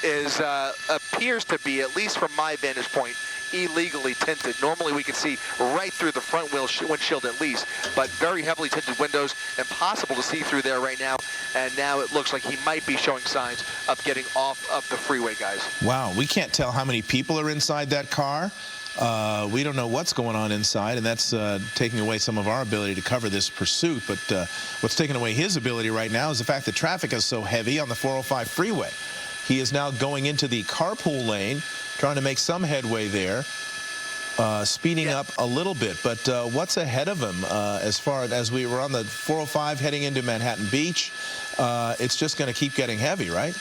is appears to be, at least from my vantage point, illegally tinted. Normally we can see right through the front windshield at least, but very heavily tinted windows, impossible to see through there right now, and now it looks like he might be showing signs of getting off of the freeway, guys. Wow, we can't tell how many people are inside that car. We don't know what's going on inside, and that's taking away some of our ability to cover this pursuit. But what's taking away his ability right now is the fact that traffic is so heavy on the 405 freeway. He is now going into the carpool lane, trying to make some headway there, speeding up a little bit. But what's ahead of him as far as we were on the 405 heading into Manhattan Beach? It's just going to keep getting heavy, right?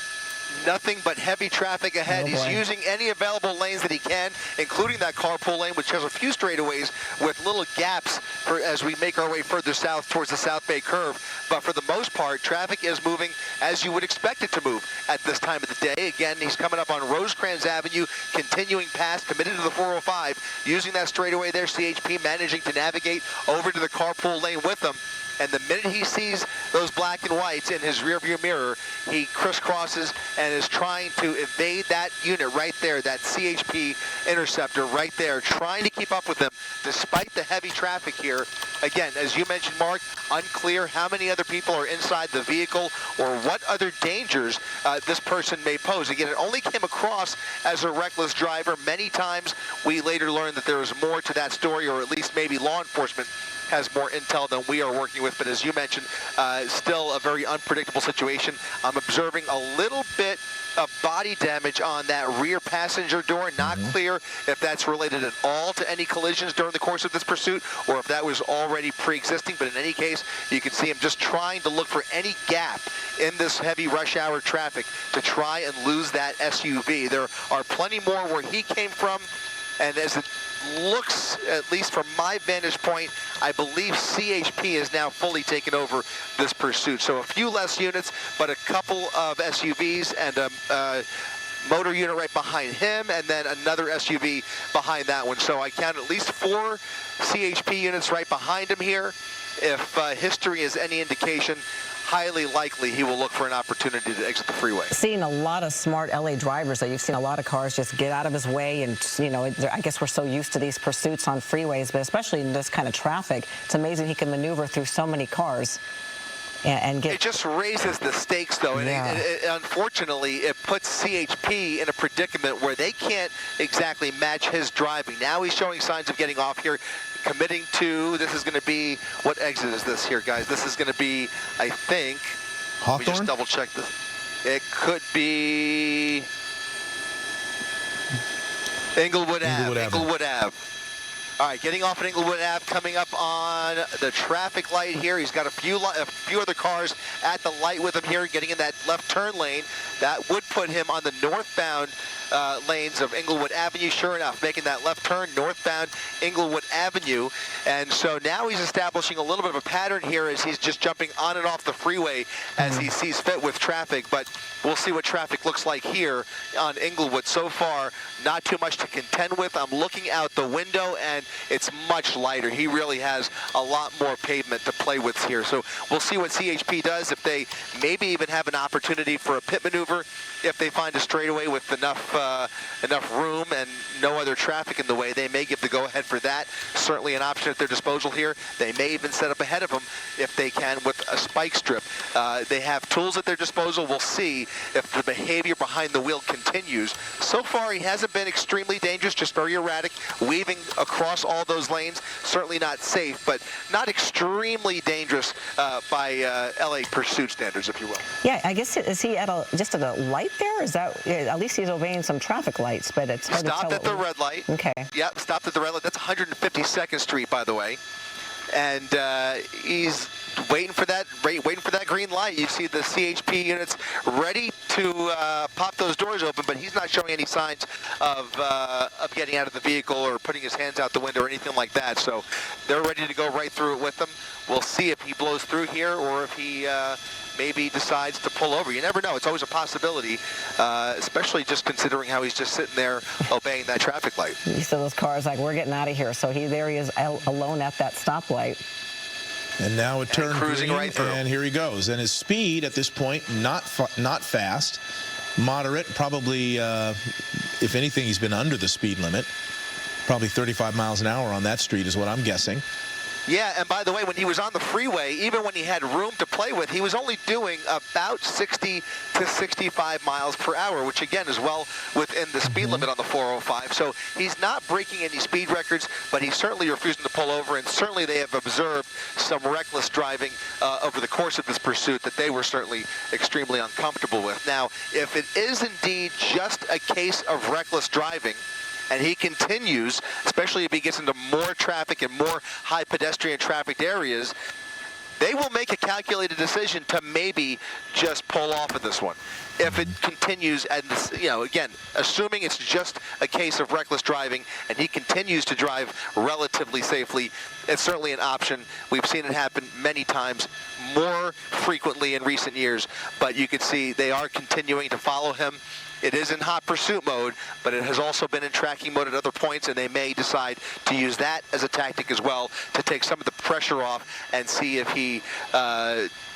Nothing but heavy traffic ahead. He's using any available lanes that he can, including that carpool lane, which has a few straightaways with little gaps for as we make our way further south towards the South Bay curve. But for the most part, traffic is moving as you would expect it to move at this time of the day. Again, he's coming up on Rosecrans Avenue, continuing past, committed to the 405, using that straightaway there. CHP managing to navigate over to the carpool lane with them. And the minute he sees those black and whites in his rearview mirror, he crisscrosses and is trying to evade that unit right there, that CHP interceptor right there, trying to keep up with them despite the heavy traffic here. Again, as you mentioned, Mark, unclear how many other people are inside the vehicle or what other dangers this person may pose. Again, it only came across as a reckless driver. Many times we later learned that there was more to that story, or at least maybe law enforcement has more intel than we are working with, but as you mentioned, still a very unpredictable situation. I'm observing a little bit of body damage on that rear passenger door. Not clear if that's related at all to any collisions during the course of this pursuit, or if that was already pre-existing, but in any case, you can see him just trying to look for any gap in this heavy rush hour traffic to try and lose that SUV. There are plenty more where he came from, and as it looks, at least from my vantage point, I believe CHP is now fully taken over this pursuit. So a few less units, but a couple of SUVs and a motor unit right behind him, and then another SUV behind that one. So I count at least 4 CHP units right behind him here. If history is any indication, highly likely he will look for an opportunity to exit the freeway. Seeing a lot of smart LA drivers, that you've seen a lot of cars just get out of his way, and you know, I guess we're so used to these pursuits on freeways, but especially in this kind of traffic, it's amazing he can maneuver through so many cars and get... It just raises the stakes, though, and unfortunately, it puts CHP in a predicament where they can't exactly match his driving. Now he's showing signs of getting off here, committing to, this is going to be, what exit is this here, guys? This is going to be, I think, Hawthorne? Let me just double check this. It could be Inglewood Ave. All right, getting off at Inglewood Ave, coming up on the traffic light here. He's got a few other cars at the light with him here, getting in that left turn lane. That would put him on the northbound lanes of Inglewood Avenue. Sure enough, making that left turn northbound Inglewood Avenue. And so now he's establishing a little bit of a pattern here as he's just jumping on and off the freeway as he sees fit with traffic. But we'll see what traffic looks like here on Inglewood. So far, not too much to contend with. I'm looking out the window and it's much lighter. He really has a lot more pavement to play with here. So we'll see what CHP does, if they maybe even have an opportunity for a pit maneuver, if they find a straightaway with enough room and no other traffic in the way. They may give the go-ahead for that. Certainly an option at their disposal here. They may even set up ahead of them if they can with a spike strip. They have tools at their disposal. We'll see if the behavior behind the wheel continues. So far, he hasn't been extremely dangerous, just very erratic, weaving across all those lanes. Certainly not safe, but not extremely dangerous by LA pursuit standards, if you will. Yeah, I guess, is he just at a light there? Is that, at least he's obeying some traffic lights, but it's hard to tell. Stopped at the red light. Okay. Yep, stopped at the red light. That's 152nd Street, by the way. And he's waiting for that green light. You see the CHP units ready to pop those doors open, but he's not showing any signs of getting out of the vehicle or putting his hands out the window or anything like that. So they're ready to go right through it with them. We'll see if he blows through here or if he maybe decides to pull over. You never know. It's always a possibility, especially just considering how he's just sitting there obeying that traffic light. You see those cars like, we're getting out of here. So there he is alone at that stoplight. And now it turned cruising right through. And here he goes. And his speed at this point, not fast. Moderate, probably, if anything, he's been under the speed limit. Probably 35 miles an hour on that street is what I'm guessing. Yeah, and by the way, when he was on the freeway, even when he had room to play with, he was only doing about 60 to 65 miles per hour, which again is well within the speed limit on the 405. So he's not breaking any speed records, but he's certainly refusing to pull over, and certainly they have observed some reckless driving over the course of this pursuit that they were certainly extremely uncomfortable with. Now, if it is indeed just a case of reckless driving, and he continues, especially if he gets into more traffic and more high pedestrian trafficked areas, they will make a calculated decision to maybe just pull off of this one. If it continues, and again, assuming it's just a case of reckless driving and he continues to drive relatively safely, it's certainly an option. We've seen it happen many times, more frequently in recent years, but you can see they are continuing to follow him. It is in hot pursuit mode, but it has also been in tracking mode at other points, and they may decide to use that as a tactic as well to take some of the pressure off and see if he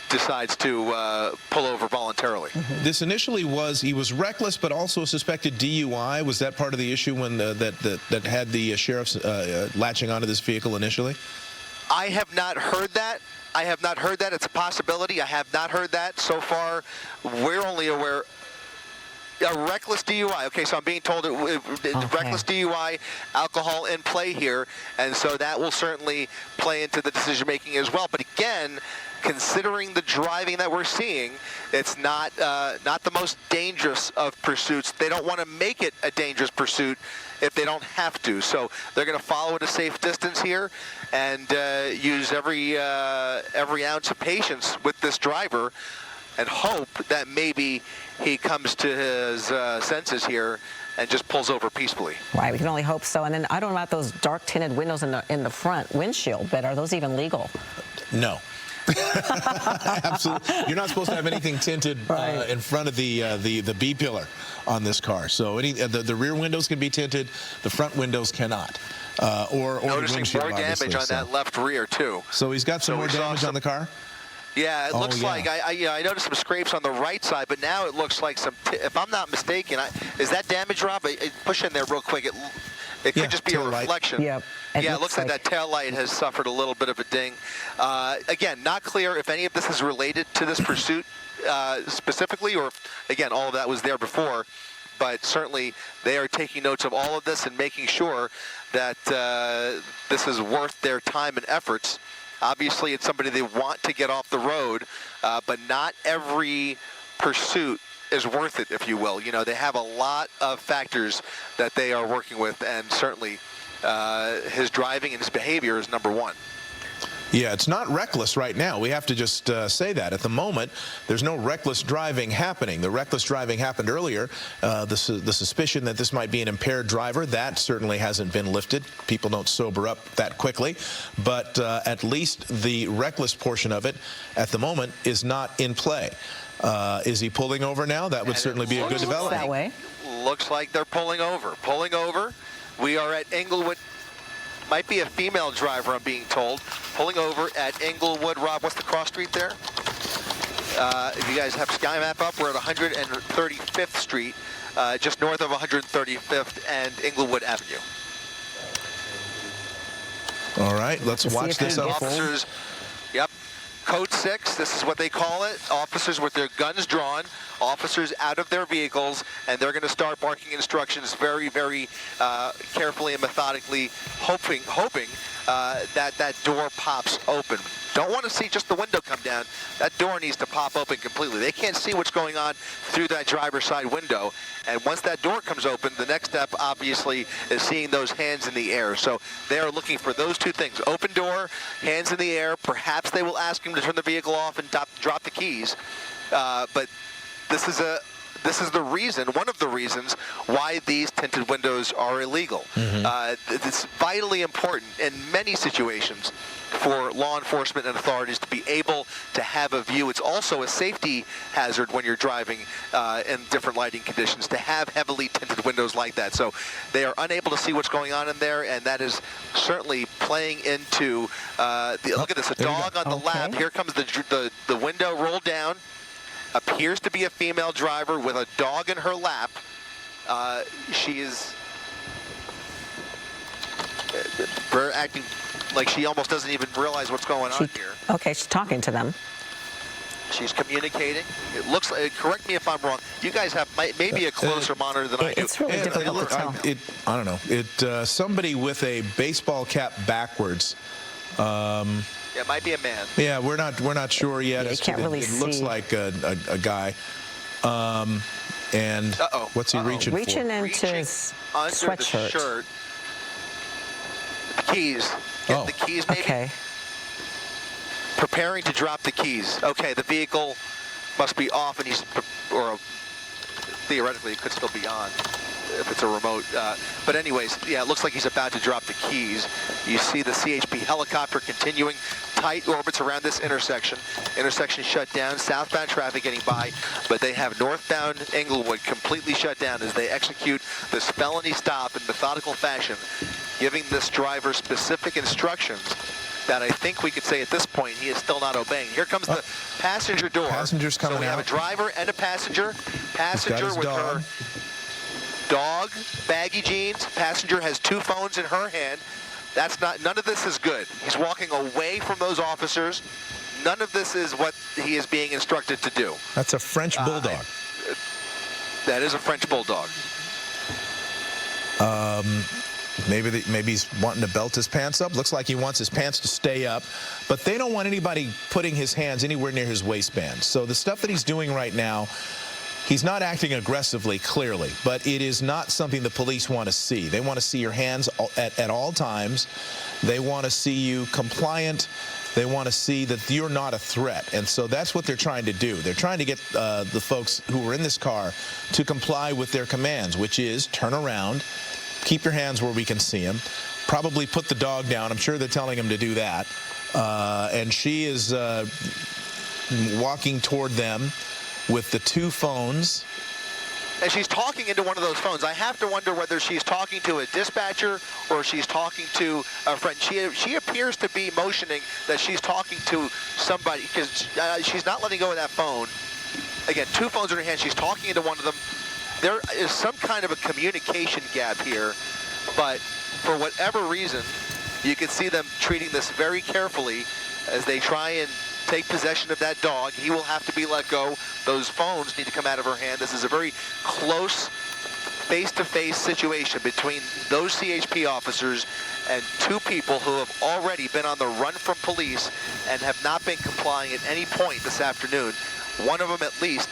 decides to pull over voluntarily. This initially he was reckless, but also a suspected DUI. Was that part of the issue when that had the sheriff's latching onto this vehicle initially? I have not heard that. I have not heard that. It's a possibility. I have not heard that. So far, we're only aware. A reckless DUI. Okay, so I'm being told reckless DUI, alcohol in play here, and so that will certainly play into the decision making as well. But again, considering the driving that we're seeing, it's not the most dangerous of pursuits. They don't want to make it a dangerous pursuit if they don't have to. So they're going to follow at a safe distance here and use every ounce of patience with this driver, and hope that maybe he comes to his senses here and just pulls over peacefully. Right, we can only hope so. And then I don't know about those dark tinted windows in the front windshield, but are those even legal? No. Absolutely. You're not supposed to have anything tinted in front of the B pillar on this car. So the rear windows can be tinted, the front windows cannot. Or noticing the more damage on that left rear too. So he's got some more damage on the car? Yeah, it looks like I noticed some scrapes on the right side, but now it looks like some. If I'm not mistaken, is that damage, Rob? Push in there real quick. It could just be a reflection. Yep. Yeah, it looks like that tail light has suffered a little bit of a ding. Again, not clear if any of this is related to this pursuit specifically, or again, all of that was there before. But certainly, they are taking notes of all of this and making sure that this is worth their time and efforts. Obviously, it's somebody they want to get off the road, but not every pursuit is worth it, if you will. You know, they have a lot of factors that they are working with, and certainly his driving and his behavior is number one. Yeah, it's not reckless right now. We have to just say that. At the moment, there's no reckless driving happening. The reckless driving happened earlier. The suspicion that this might be an impaired driver, that certainly hasn't been lifted. People don't sober up that quickly. But at least the reckless portion of it, at the moment, is not in play. Is he pulling over now? That would certainly be a good development. That way. Looks like they're pulling over. Pulling over. We are at Englewood. Might be a female driver, I'm being told. Pulling over at Englewood. Rob, what's the cross street there? If you guys have Sky Map up, we're at 135th Street, just north of 135th and Englewood Avenue. All right, let's watch this unfold. Officers, yep. Code 6, this is what they call it. Officers with their guns drawn, officers out of their vehicles, and they're going to start barking instructions very, very carefully and methodically, hoping that door pops open. Don't want to see just the window come down. That door needs to pop open completely. They can't see what's going on through that driver's side window. And once that door comes open, the next step, obviously, is seeing those hands in the air. So they are looking for those two things. Open door, hands in the air. Perhaps they will ask him to turn the vehicle off and drop the keys. But this is the reason, one of the reasons, why these tinted windows are illegal. It's vitally important in many situations for law enforcement and authorities to be able to have a view. It's also a safety hazard when you're driving in different lighting conditions to have heavily tinted windows like that. So they are unable to see what's going on in there, and that is certainly playing into look at this, a dog on the lap. Here comes the window rolled down. appears to be a female driver with a dog in her lap. She is acting like she almost doesn't even realize what's going on here. Okay, she's talking to them. She's communicating. It looks like, correct me if I'm wrong, you guys have maybe a closer monitor than I do. It's really difficult to tell. I don't know. Somebody with a baseball cap backwards. It might be a man. Yeah, we're not sure yet. Yeah, you can't really see. It looks like a guy. And what's he reaching for? Reaching into his under sweatshirt. the shirt. The keys. Getting the keys, maybe. Okay. Preparing to drop the keys. Okay, the vehicle must be off, and theoretically, it could still be on if it's a remote. But anyways, yeah, it looks like he's about to drop the keys. You see the CHP helicopter continuing tight orbits around this intersection. Intersection shut down, southbound traffic getting by, but they have northbound Englewood completely shut down as they execute this felony stop in methodical fashion, giving this driver specific instructions that I think we could say at this point he is still not obeying. Here comes the passenger door. Passenger's coming out. So we have a driver and a passenger. Passenger with her dog, baggy jeans. Passenger has 2 phones in her hand. None of this is good. He's walking away from those officers. None of this is what he is being instructed to do. That's a French bulldog. That is a French bulldog. Maybe he's wanting to belt his pants up. Looks like he wants his pants to stay up. But they don't want anybody putting his hands anywhere near his waistband. So the stuff that he's doing right now, he's not acting aggressively, clearly. But it is not something the police want to see. They want to see your hands at all times. They want to see you compliant. They want to see that you're not a threat. And so that's what they're trying to do. They're trying to get the folks who were in this car to comply with their commands, which is turn around, keep your hands where we can see them, probably put the dog down. I'm sure they're telling him to do that. And she is walking toward them with the 2 phones. And she's talking into one of those phones. I have to wonder whether she's talking to a dispatcher or she's talking to a friend. She appears to be motioning that she's talking to somebody because she's not letting go of that phone. Again, 2 phones in her hand. She's talking into one of them. There is some kind of a communication gap here, but for whatever reason, you can see them treating this very carefully as they try and take possession of that dog. He will have to be let go. Those phones need to come out of her hand. This is a very close face-to-face situation between those CHP officers and 2 people who have already been on the run from police and have not been complying at any point this afternoon. One of them at least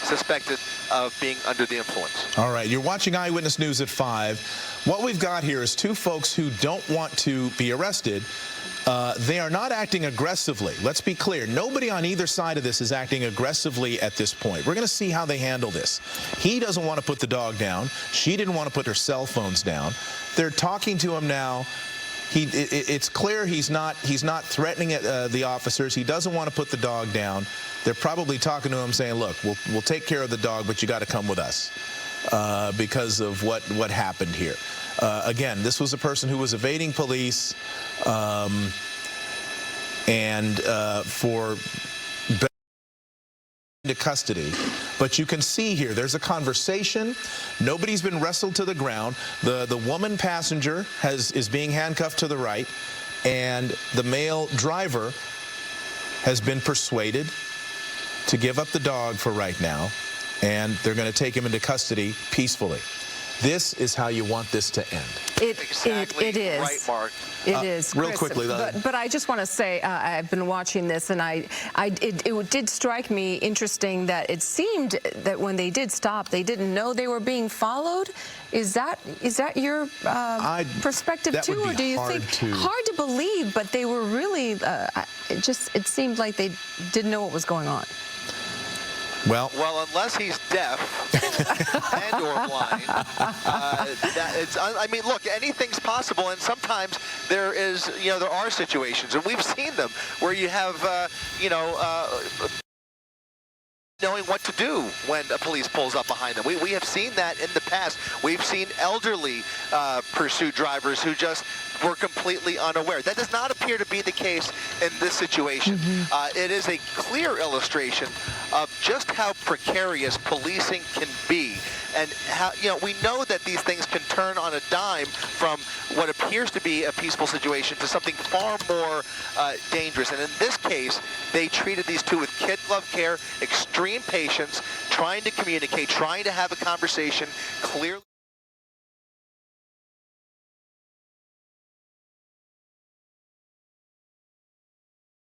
suspected of being under the influence. All right, you're watching Eyewitness News at 5. What we've got here is 2 folks who don't want to be arrested. They are not acting aggressively. Let's be clear. Nobody on either side of this is acting aggressively at this point. We're going to see how they handle this. He doesn't want to put the dog down. She didn't want to put her cell phones down. They're talking to him now. It's clear he's not threatening the officers. He doesn't want to put the dog down. They're probably talking to him saying, look, we'll take care of the dog, but you got to come with us because of what happened here. Again, this was a person who was evading police and for into custody. But you can see here, there's a conversation. Nobody's been wrestled to the ground. The woman passenger is being handcuffed to the right, and the male driver has been persuaded to give up the dog for right now, and they're going to take him into custody peacefully. This is how you want this to end. Exactly it is. Right, Mark. It is. Real Chris, quickly, though. But I just want to say I've been watching this, and it did strike me interesting that it seemed that when they did stop, they didn't know they were being followed. Is that your perspective too, or do you think hard to believe? But they were really. It seemed like they didn't know what was going on. Well, unless he's deaf and or blind, I mean, look, anything's possible, and sometimes there are situations, and we've seen them where you have, knowing what to do when a police pulls up behind them. We have seen that in the past. We've seen elderly pursuit drivers who just were completely unaware. That does not appear to be the case in this situation. It is a clear illustration of just how precarious policing can be. And how, we know that these things can turn on a dime from what appears to be a peaceful situation to something far more dangerous. And in this case, they treated these two with kid glove care, extreme patience, trying to communicate, trying to have a conversation, clearly.